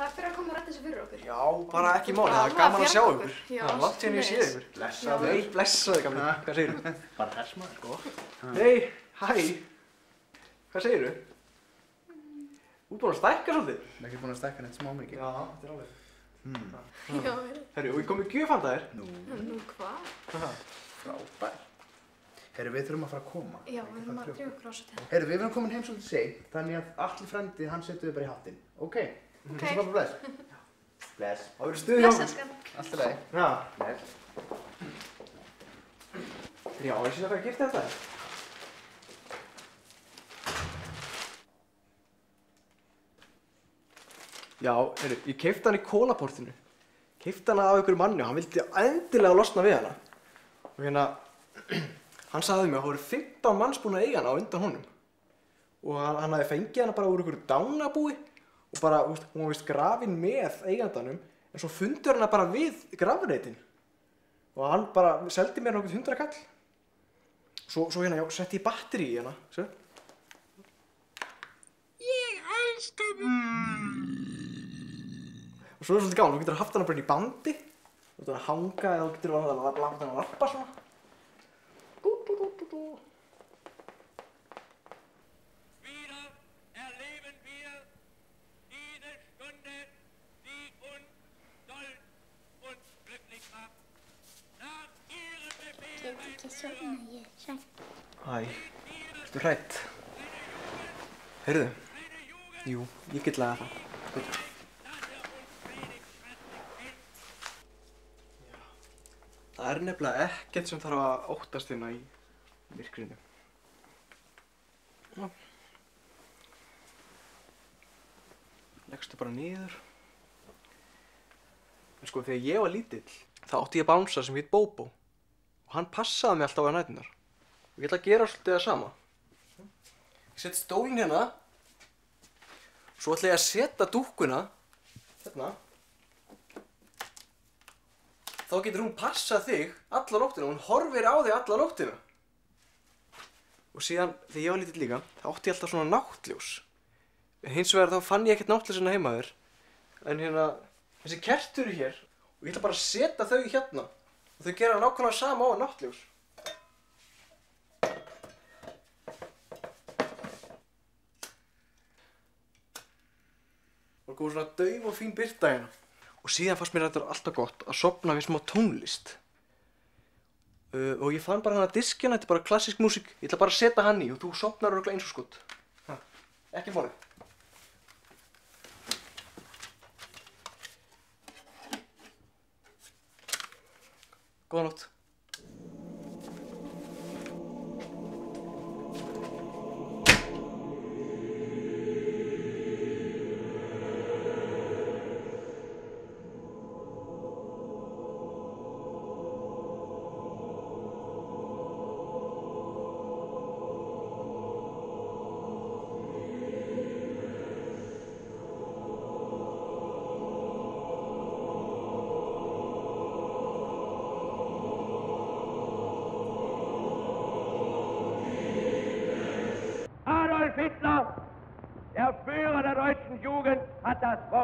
takk fyrir að koma að rætta þessu fyrir okkur. Já, bara ekki máli, það er gaman að sjá ykkur. Það er langt síðan ég sé ykkur. Blessaður. Nei, blessaður gamli. Hvað segirðu? Bara þess maður, sko. Hei, hæ. Hvað segirðu? Þú ert búinn að stækka svolítið. Ég er ekki búinn að stækka neitt smá mikið. Já, þetta er alveg. Já, Herru, og ég kom með gjöf handa þér. nú hvað? Frábær. Herru, við þurfum að fara að koma. Já, við þurfum að drífa okkur á svo til. Herru, við erum komin heim svolítið seint, þannig að Atli frændi, hann setur við bara í hattinn. Ok? Ok. Þetta bara bless. Bless. Það verður stuð hjá Bless, mér. elskan. Allt í lagi. Já. Bless. Já, ég sé það hvað ég gifti þetta. Já, heyrðu, ég keypti hann í kólaportinu. Keypti hann af einhverju manni og hann vildi endilega losna við hana. Og hérna, hann sagði mér að það voru 15 manns búin að eiga hana á undan honum. Og hann hafði fengið hana bara úr einhverju dánabúi og bara, hún var vist grafin með eigandanum, en svo fundur hana bara við grafreitin. Og hann bara seldi mér nokkuð 100 kall. Svo hérna, já, setti ég batteri í hana, sér. Ég elska þig! Og svo er það svolítið gaman, þú getur haft hana bara inn í bandi. Þú getur að hanga eða þú getur að láta hana að lappa svona. Wieder erleben wir diese Stunde, die uns stolz und glücklich macht. Nach Ihrem Befehl, mein Führer, Æ, ertu hrædd? Heyrðu, jú, ég get lagað það. Það er nefnilega ekkert sem þarf að óttast hérna í myrkrinu. Já. Leggstu bara niður. En sko, þegar ég var lítill, þá átti ég bánsa sem hét Bóbó. Og hann passaði mig alltaf á næturnar. Og ég ætla að gera svolítið það sama. Ég set stólinn hérna. Svo ætla ég að setja dúkkuna hérna. Þá getur hún passað þig alla nóttina og hún horfir á þig alla nóttina. Og síðan, þegar ég var lítill líka, þá átti ég alltaf svona náttljós. En hins vegar þá fann ég ekkert náttljós hérna heima þér. En hérna, þessi kertur eru hér og ég ætla bara að setja þau hérna. Og þau gera nákvæmlega sama á náttljós. Og komið svona dauf og fín birta hérna. Og síðan fannst mér þetta alltaf gott að sofna við smá tónlist. Og ég fann bara hana diskina, þetta er bara klassísk músík. Ég ætla bara að setja hann í og þú sofnar örugglega eins og skot. Ekki málið. Góða nótt. Adolf Hitler, der Führer der deutschen Jugend, hat das Wort.